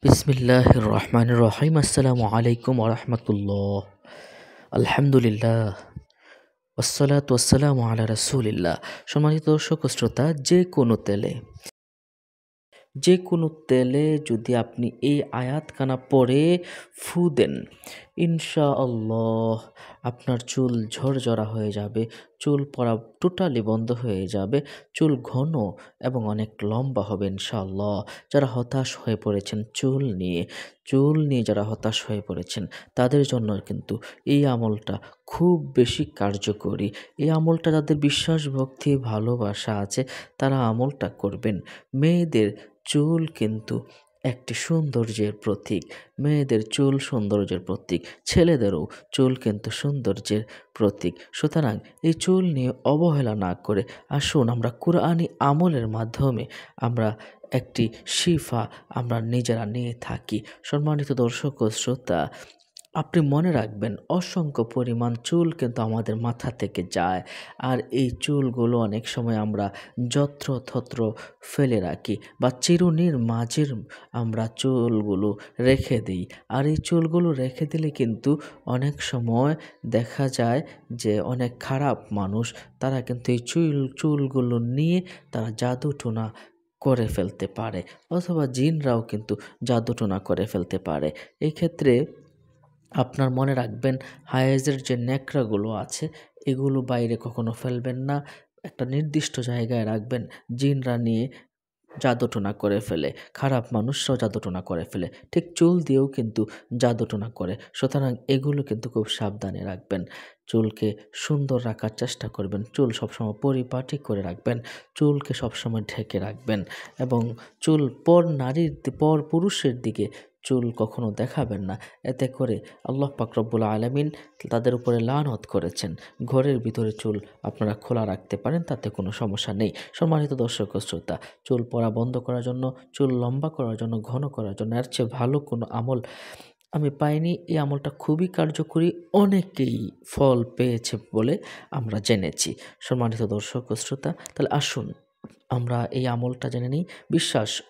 বিসমিল্লাহির রহমানির রহিম। আসসালামু আলাইকুম ওয়া রাহমাতুল্লাহ। আলহামদুলিল্লাহ ওয়াসসালাতু ওয়াসসালামু আলা রাসূলিল্লাহ। সম্মানিত দর্শক ও শ্রোতা, যে কোনো তেলে যদি আপনি এই আয়াতখানা পড়ে ফু দেন, ইনশাআল্লাহ আপনার চুল ঝরঝরা হয়ে যাবে, চুল পড়া টোটালি বন্ধ হয়ে যাবে, চুল ঘন এবং অনেক লম্বা হবে ইনশাআল্লাহ। যারা হতাশ হয়ে পড়েছেন চুল নিয়ে যারা হতাশ হয়ে পড়েছেন, তাদের জন্য কিন্তু এই আমলটা খুব বেশি কার্যকরী। এই আমলটা যাদের বিশ্বাস, ভক্তি, ভালোবাসা আছে, তারা আমলটা করবেন। মেয়েদের চুল কিন্তু একটি সৌন্দর্যের প্রতীক। মেয়েদের চুল সৌন্দর্যের প্রতীক, ছেলেদেরও চুল কিন্তু সৌন্দর্যের প্রতীক। সুতরাং এই চুল নিয়ে অবহেলা না করে আসুন আমরা কুরআনি আমলের মাধ্যমে আমরা একটি শিফা আমরা নিজেরা নিয়ে থাকি। সম্মানিত দর্শক ও শ্রোতা, আপনি মনে রাখবেন, অসংখ্য পরিমাণ চুল কিন্তু আমাদের মাথা থেকে যায়, আর এই চুলগুলো অনেক সময় আমরা যত্রতত্র ফেলে রাখি বা চিরুনির মাঝের আমরা চুলগুলো রেখে দিই। আর এই চুলগুলো রেখে দিলে কিন্তু অনেক সময় দেখা যায় যে অনেক খারাপ মানুষ, তারা কিন্তু এই চুলগুলো নিয়ে তারা জাদুটোনা করে ফেলতে পারে, অথবা জিনরাও কিন্তু জাদুটোনা করে ফেলতে পারে। এই ক্ষেত্রে আপনার মনে রাখবেন, হায়েজের যে ন্যাকড়াগুলো আছে, এগুলো বাইরে কখনো ফেলবেন না, একটা নির্দিষ্ট জায়গায় রাখবেন। জিনরা নিয়ে জাদুটোনা করে ফেলে, খারাপ মানুষরাও জাদুটোনা করে ফেলে, ঠিক চুল দিয়েও কিন্তু জাদুটোনা করে। সুতরাং এগুলো কিন্তু খুব সাবধানে রাখবেন। চুলকে সুন্দর রাখার চেষ্টা করবেন, চুল সবসময় পরিপাটি করে রাখবেন, চুলকে সবসময় ঢেকে রাখবেন, এবং চুল পর পুরুষের দিকে চুল কখনো দেখাবেন না। এতে করে আল্লাহ পাক রব্বুল আলামিন তাদের উপরে লানত করেছেন। ঘরের ভিতরে চুল আপনারা খোলা রাখতে পারেন, তাতে কোনো সমস্যা নেই। সম্মানিত দর্শক ও শ্রোতা, চুল পড়া বন্ধ করার জন্য, চুল লম্বা করার জন্য, ঘন করার জন্য এর চেয়ে ভালো কোনো আমল আমি পাইনি। এই আমলটা খুবই কার্যকরী, অনেকেই ফল পেয়েছে বলে আমরা জেনেছি। সম্মানিত দর্শক ও শ্রোতা, তাহলে আসুন আমরা এই আমলটা জেনে নিই।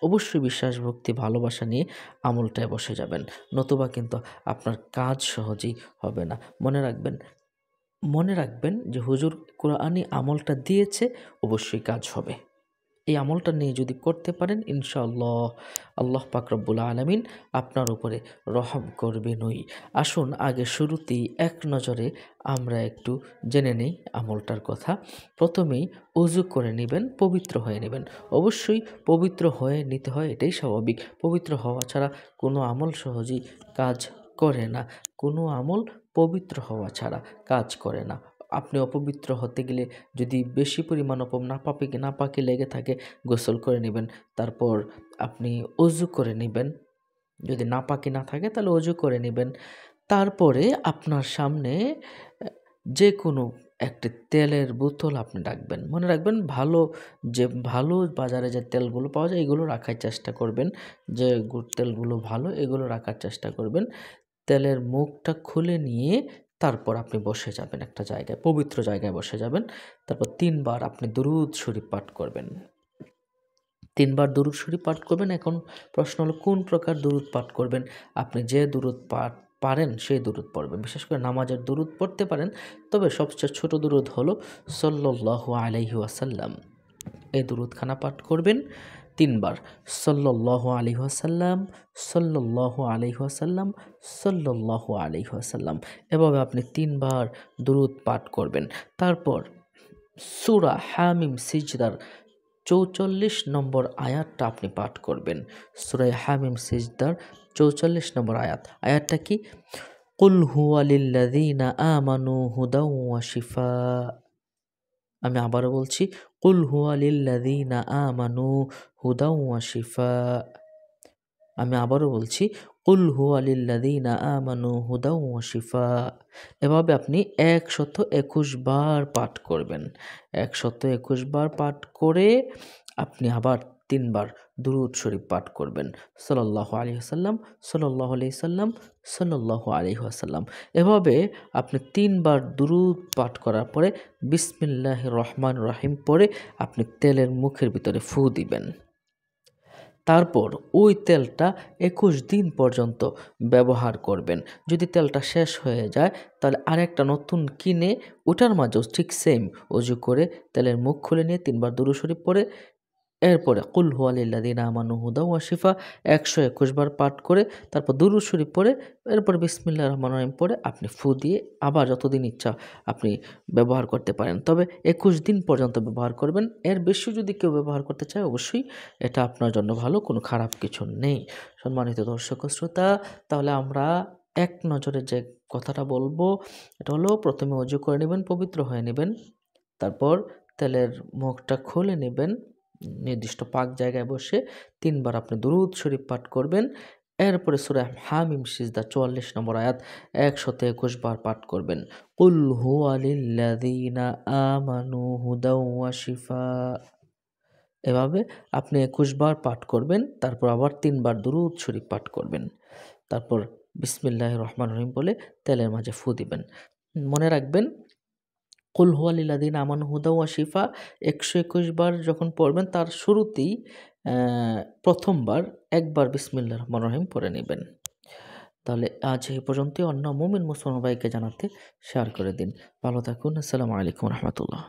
অবশ্যই বিশ্বাস, ভক্তি, ভালোবাসা নিয়ে আমলটায় বসে যাবেন, নতুবা কিন্তু আপনার কাজ সহজেই হবে না। মনে রাখবেন যে হুজুর কোরআনি আমলটা দিয়েছে, অবশ্যই কাজ হবে। এই আমলটা নিয়ে যদি করতে পারেন, ইনশাআল্লাহ আল্লাহ পাক রব্বুল আলামিন আপনার উপরে রহম করবেনই। আসুন আগে শুরুতেই এক নজরে আমরা একটু জেনে নেই আমলটার কথা। প্রথমেই অজু করে নেবেন, পবিত্র হয়ে নেবেন। অবশ্যই পবিত্র হয়ে নিতে হয়, এটাই স্বাভাবিক। পবিত্র হওয়া ছাড়া কোনো আমল সহজেই কাজ করে না। কোনো আমল পবিত্র হওয়া ছাড়া কাজ করে না। আপনি অপবিত্র হতে গেলে, যদি বেশি পরিমাণ নাপাকি লেগে থাকে, গোসল করে নেবেন। তারপর আপনি অজু করে নেবেন। যদি নাপাকি না থাকে তাহলে অজু করে নেবেন। তারপরে আপনার সামনে যে কোনো একটি তেলের বোতল আপনি রাখবেন। মনে রাখবেন, ভালো বাজারে যে তেলগুলো পাওয়া যায়, এগুলো রাখার চেষ্টা করবেন। যে তেলগুলো ভালো, এগুলো রাখার চেষ্টা করবেন। তেলের মুখটা খুলে নিয়ে তারপর আপনি বসে যাবেন একটা জায়গায়, পবিত্র জায়গায় বসে যাবেন। তারপর ৩ বার আপনি দুরূদ শরীফ পাঠ করবেন। ৩ বার দুরূদ শরীফ পাঠ করবেন। এখন প্রশ্ন হলো, কোন প্রকার দুরূদ পাঠ করবেন? আপনি যে দুরূদ পারেন সেই দুরূদ পড়বেন। বিশেষ করে নামাজের দুরূদ পড়তে পারেন, তবে সবচেয়ে ছোট দুরূদ হলো সাল্লাল্লাহু আলাইহি ওয়াসাল্লাম। এই দুরূদখানা পাঠ করবেন ৩ বার। সাল্লাল্লাহু আলাইহি ওয়াসাল্লাম, সাল্লাল্লাহু আলাইহি ওয়াসাল্লাম, সাল্লাল্লাহু আলাইহি ওয়াসাল্লাম। এভাবে আপনি ৩ বার দুরূদ পাঠ করবেন। তারপর সূরা হামিম সিজদার ৪৪ নম্বর আয়াতটা আপনি পাঠ করবেন। সূরা হামিম সিজদার ৪৪ নম্বর আয়াতটা কি? কুল হুয়া লিল্লাযীনা আমানু হুদাও ওয়া শিফা। আমি আবারও বলছি, কুল হুয়া লিল্লাযীনা আমানু হুদাও ওয়া শিফা। আমি আবারও বলছি, কুল হুয়া লিল্লাযীনা আমানু হুদাও ওয়া শিফা। এভাবে আপনি ১২১ বার পাঠ করবেন। ১২১ বার পাঠ করে আপনি আবার ৩ বার দুরূদ শরীফ পাঠ করবেন। সাল্লাল্লাহু আলাইহি ওয়াসাল্লাম, সাল্লাল্লাহু আলাইহি সাল্লাম, সাল্লাল্লাহু আলাইহি ওয়াসাল্লাম। এভাবে আপনি ৩ বার দুরূদ পাঠ করার পরে বিসমিল্লাহির রহমানির রহিম পড়ে আপনি তেলের মুখের ভিতরে ফু দিবেন। তারপর ওই তেলটা ২১ দিন পর্যন্ত ব্যবহার করবেন। যদি তেলটা শেষ হয়ে যায় তাহলে আরেকটা নতুন কিনে ওটার মাঝেও ঠিক সেম অজু করে তেলের মুখ খুলে নিয়ে ৩ বার দুরূদ শরীফ পড়ে এরপরে কুল হুয়া লিল্লাযিনা আমানু হুদাও ওয়া শিফা ১২১ বার পাঠ করে তারপর দুরূদ শরীফ পড়ে এরপরে বিসমিল্লাহির রহমানির রহিম পড়ে আপনি ফু দিয়ে আবার যতদিন ইচ্ছা আপনি ব্যবহার করতে পারেন। তবে ২১ দিন পর্যন্ত ব্যবহার করবেন। এর বেশি যদি কেউ ব্যবহার করতে চায় অবশ্যই এটা আপনার জন্য ভালো, কোনো খারাপ কিছু নেই। সম্মানিত দর্শক ও শ্রোতা, তাহলে আমরা এক নজরে যে কথাটা বলবো এটা হলো প্রথমে অজু করে নিবেন, পবিত্র হয়ে নিবেন। তারপর তেলের মুখটা খুলে নিবেন। নির্দিষ্ট পাক জায়গায় বসে ৩ বার আপনি দুরূদ শরীফ পাঠ করবেন। এরপরে সূরা হামিম সিজদা ৪৪ নম্বর আয়াত ১২১ বার পাঠ করবেন। কুল হুয়া লিল্লাযিনা আমানু হুদাও ওয়া শিফা। এভাবে আপনি ২১ বার পাঠ করবেন। তারপর আবার ৩ বার দুরূদ শরীফ পাঠ করবেন। তারপর বিসমিল্লাহির রহমানির রহিম বলে তেলের মাঝে ফু দিবেন। মনে রাখবেন কুল হুয়া লিল্লাযিনা আমানু হুদা ওয়া শিফা ১২১ বার যখন পড়বেন তার শুরুতেই ১ম বার একবার বিসমিল্লাহির রহমানির রহিম পড়ে নিবেন। তাহলে আজ এই পর্যন্তই। অন্য মুমিন মুসলমান ভাইকে জানাতে শেয়ার করে দিন। ভালো থাকুন। আসসালামু আলাইকুম ওয়া রাহমাতুল্লাহ।